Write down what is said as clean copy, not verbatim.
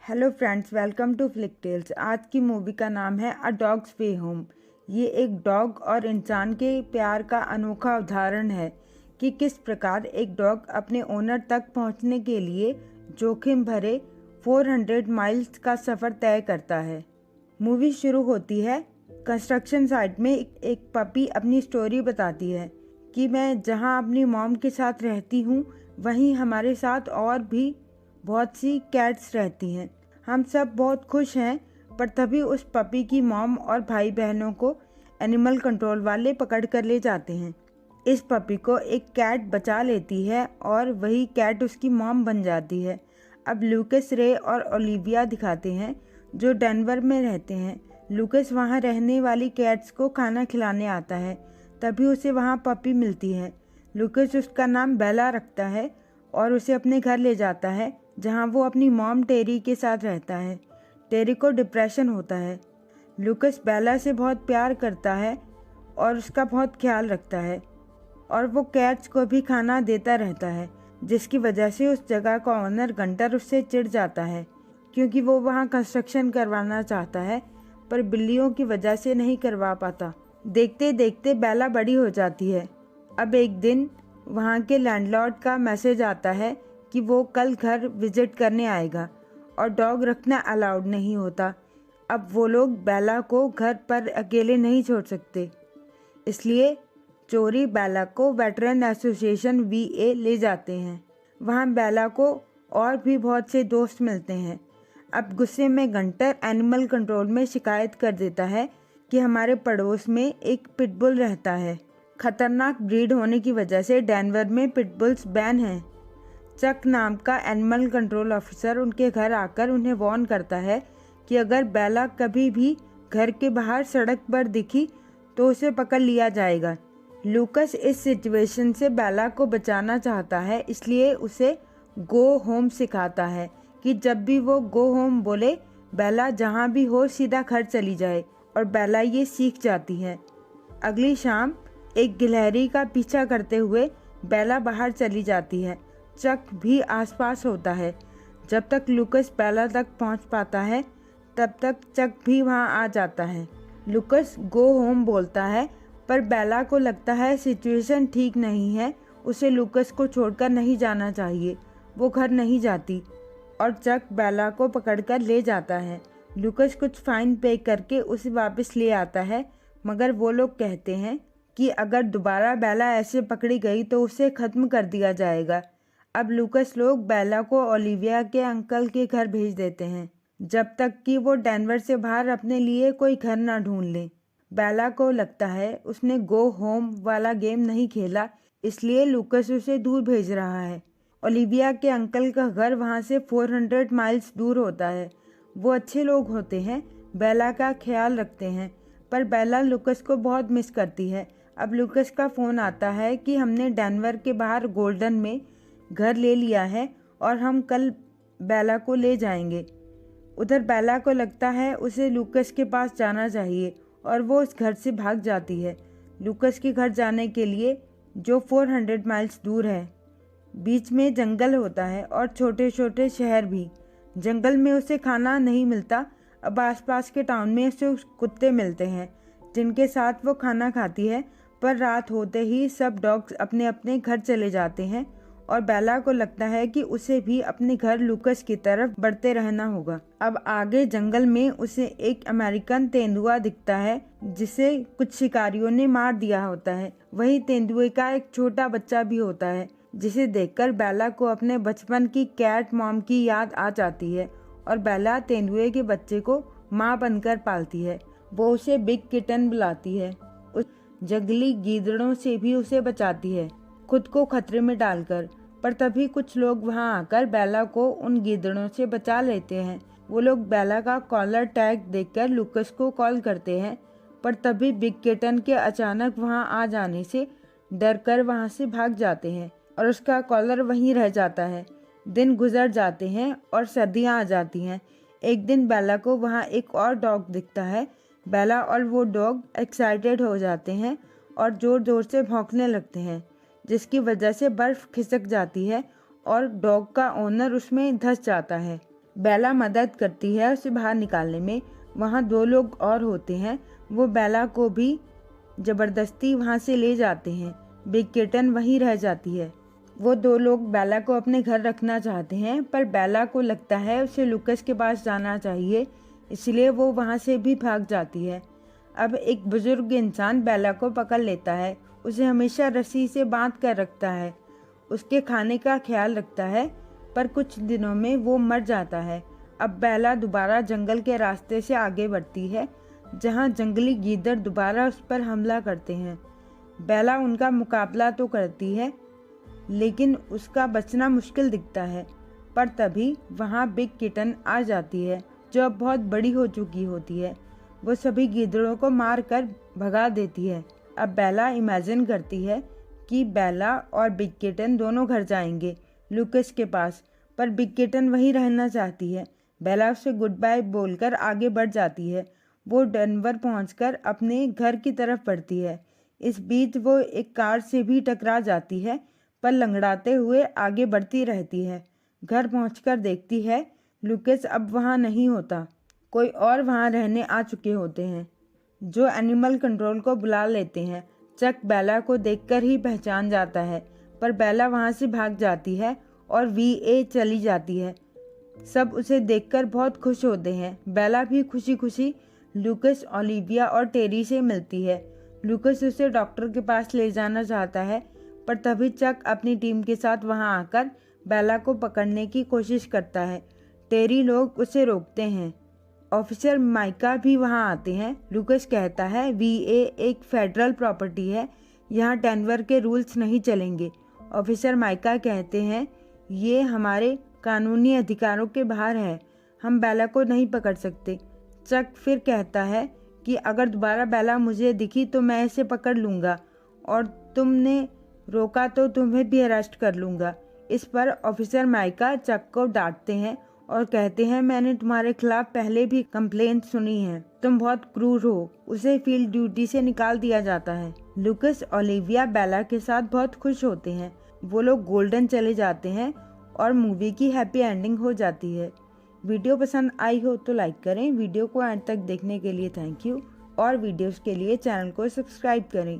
Hello friends, welcome to Flick Tales. आज की movie का नाम है अ डॉग्स वे होम। ये एक डॉग और इंसान के प्यार का अनोखा उदाहरण है कि किस प्रकार एक डॉग अपने ओनर तक पहुंचने के लिए जोखिम भरे 400 माइल्स का सफ़र तय करता है। मूवी शुरू होती है कंस्ट्रक्शन साइट में। एक पपी अपनी स्टोरी बताती है कि मैं जहां अपनी मॉम के साथ रहती हूं वहीं हमारे साथ और भी बहुत सी कैट्स रहती हैं। हम सब बहुत खुश हैं, पर तभी उस पपी की मॉम और भाई बहनों को एनिमल कंट्रोल वाले पकड़ कर ले जाते हैं। इस पपी को एक कैट बचा लेती है और वही कैट उसकी मॉम बन जाती है। अब लूकस, रे और ओलिविया दिखाते हैं जो डेनवर में रहते हैं। लूकस वहाँ रहने वाली कैट्स को खाना खिलाने आता है, तभी उसे वहाँ पपी मिलती है। लूकस उसका नाम बेला रखता है और उसे अपने घर ले जाता है जहाँ वो अपनी मॉम टेरी के साथ रहता है। टेरी को डिप्रेशन होता है। लूकस बेला से बहुत प्यार करता है और उसका बहुत ख्याल रखता है और वो कैट्स को भी खाना देता रहता है, जिसकी वजह से उस जगह का ओनर गंटर उससे चिढ़ जाता है क्योंकि वो वहाँ कंस्ट्रक्शन करवाना चाहता है पर बिल्लियों की वजह से नहीं करवा पाता। देखते देखते बेला बड़ी हो जाती है। अब एक दिन वहाँ के लैंडलॉर्ड का मैसेज आता है कि वो कल घर विजिट करने आएगा और डॉग रखना अलाउड नहीं होता। अब वो लोग बेला को घर पर अकेले नहीं छोड़ सकते, इसलिए चोरी बेला को वेटरन एसोसिएशन VA ले जाते हैं। वहाँ बेला को और भी बहुत से दोस्त मिलते हैं। अब गुस्से में गंटर एनिमल कंट्रोल में शिकायत कर देता है कि हमारे पड़ोस में एक पिटबुल रहता है। खतरनाक ब्रीड होने की वजह से डेनवर में पिटबुल्स बैन हैं। चक नाम का एनिमल कंट्रोल ऑफिसर उनके घर आकर उन्हें वार्न करता है कि अगर बेला कभी भी घर के बाहर सड़क पर दिखी तो उसे पकड़ लिया जाएगा। लूकस इस सिचुएशन से बेला को बचाना चाहता है, इसलिए उसे गो होम सिखाता है कि जब भी वो गो होम बोले बेला जहाँ भी हो सीधा घर चली जाए, और बेला ये सीख जाती है। अगली शाम एक गिलहरी का पीछा करते हुए बेला बाहर चली जाती है। चक भी आसपास होता है। जब तक लूकस बेला तक पहुंच पाता है तब तक चक भी वहां आ जाता है। लूकस गो होम बोलता है, पर बेला को लगता है सिचुएशन ठीक नहीं है, उसे लूकस को छोड़कर नहीं जाना चाहिए। वो घर नहीं जाती और चक बेला को पकड़कर ले जाता है। लूकस कुछ फाइन पे करके उसे वापस ले आता है, मगर वो लोग कहते हैं कि अगर दोबारा बेला ऐसे पकड़ी गई तो उसे ख़त्म कर दिया जाएगा। अब लूकस लोग बेला को ओलिविया के अंकल के घर भेज देते हैं जब तक कि वो डेनवर से बाहर अपने लिए कोई घर ना ढूंढ ले। बेला को लगता है उसने गो होम वाला गेम नहीं खेला, इसलिए लूकस उसे दूर भेज रहा है। ओलिविया के अंकल का घर वहाँ से 400 माइल्स दूर होता है। वो अच्छे लोग होते हैं, बेला का ख्याल रखते हैं, पर बेला लूकस को बहुत मिस करती है। अब लूकस का फ़ोन आता है कि हमने डेनवर के बाहर गोल्डन में घर ले लिया है और हम कल बेला को ले जाएंगे। उधर बेला को लगता है उसे लूकस के पास जाना चाहिए और वो उस घर से भाग जाती है। लूकस के घर जाने के लिए जो 400 माइल्स दूर है। बीच में जंगल होता है और छोटे छोटे शहर भी। जंगल में उसे खाना नहीं मिलता। अब आसपास के टाउन में उसे कुत्ते मिलते हैं जिनके साथ वो खाना खाती है, पर रात होते ही सब डॉग्स अपने अपने घर चले जाते हैं और बेला को लगता है कि उसे भी अपने घर लूकस की तरफ बढ़ते रहना होगा। अब आगे जंगल में उसे एक अमेरिकन तेंदुआ दिखता है जिसे कुछ शिकारियों ने मार दिया होता है। वही तेंदुए का एक छोटा बच्चा भी होता है, जिसे देखकर बेला को अपने बचपन की कैट मॉम की याद आ जाती है और बेला तेंदुए के बच्चे को माँ बनकर पालती है। वो उसे बिग किटन बुलाती है। उस जंगली गीदड़ों से भी उसे बचाती है, खुद को खतरे में डालकर। पर तभी कुछ लोग वहां आकर बेला को उन गीदड़ों से बचा लेते हैं। वो लोग बेला का कॉलर टैग देखकर लूकस को कॉल करते हैं, पर तभी बिग किटन के अचानक वहां आ जाने से डरकर वहां से भाग जाते हैं और उसका कॉलर वहीं रह जाता है। दिन गुजर जाते हैं और सर्दियां आ जाती हैं। एक दिन बेला को वहाँ एक और डॉग दिखता है। बेला और वो डॉग एक्साइटेड हो जाते हैं और ज़ोर ज़ोर से भौंकने लगते हैं, जिसकी वजह से बर्फ़ खिसक जाती है और डॉग का ओनर उसमें धंस जाता है। बेला मदद करती है उसे बाहर निकालने में। वहाँ 2 लोग और होते हैं, वो बेला को भी ज़बरदस्ती वहाँ से ले जाते हैं। बिग किटन वहीं रह जाती है। वो 2 लोग बेला को अपने घर रखना चाहते हैं, पर बेला को लगता है उसे लूकस के पास जाना चाहिए, इसलिए वो वहाँ से भी भाग जाती है। अब एक बुजुर्ग इंसान बेला को पकड़ लेता है, उसे हमेशा रस्सी से बांध कर रखता है, उसके खाने का ख्याल रखता है, पर कुछ दिनों में वो मर जाता है। अब बेला दोबारा जंगल के रास्ते से आगे बढ़ती है, जहाँ जंगली गीदड़ दोबारा उस पर हमला करते हैं। बेला उनका मुकाबला तो करती है, लेकिन उसका बचना मुश्किल दिखता है। पर तभी वहाँ बिग किटन आ जाती है, जो अब बहुत बड़ी हो चुकी होती है। वो सभी गीदड़ों को मार कर भगा देती है। अब बेला इमेजिन करती है कि बेला और बिग किटन दोनों घर जाएंगे लूकस के पास, पर बिग किटन वहीं रहना चाहती है। बेला उसे गुड बाय बोलकर आगे बढ़ जाती है। वो डेनवर पहुंचकर अपने घर की तरफ बढ़ती है। इस बीच वो एक कार से भी टकरा जाती है, पर लंगड़ाते हुए आगे बढ़ती रहती है। घर पहुंचकर देखती है लूकस अब वहां नहीं होता, कोई और वहां रहने आ चुके होते हैं, जो एनिमल कंट्रोल को बुला लेते हैं। चक बेला को देखकर ही पहचान जाता है, पर बेला वहां से भाग जाती है और VA चली जाती है। सब उसे देखकर बहुत खुश होते हैं। बेला भी खुशी खुशी लूकस, ओलिविया और टेरी से मिलती है। लूकस उसे डॉक्टर के पास ले जाना चाहता है, पर तभी चक अपनी टीम के साथ वहां आकर बेला को पकड़ने की कोशिश करता है। टेरी लोग उसे रोकते हैं। ऑफिसर माइका भी वहां आते हैं। लूकस कहता है VA एक फेडरल प्रॉपर्टी है, यहाँ डेनवर के रूल्स नहीं चलेंगे। ऑफिसर माइका कहते हैं ये हमारे कानूनी अधिकारों के बाहर है, हम बेला को नहीं पकड़ सकते। चक फिर कहता है कि अगर दोबारा बेला मुझे दिखी तो मैं इसे पकड़ लूँगा, और तुमने रोका तो तुम्हें भी अरेस्ट कर लूँगा। इस पर ऑफिसर माइका चक को डांटते हैं और कहते हैं मैंने तुम्हारे खिलाफ पहले भी कंप्लेंट सुनी है, तुम बहुत क्रूर हो। उसे फील्ड ड्यूटी से निकाल दिया जाता है। लूकस, ओलिविया बेला के साथ बहुत खुश होते हैं। वो लोग गोल्डन चले जाते हैं और मूवी की हैप्पी एंडिंग हो जाती है। वीडियो पसंद आई हो तो लाइक करें। वीडियो को एंड तक देखने के लिए थैंक यू, और वीडियोस के लिए चैनल को सब्सक्राइब करें।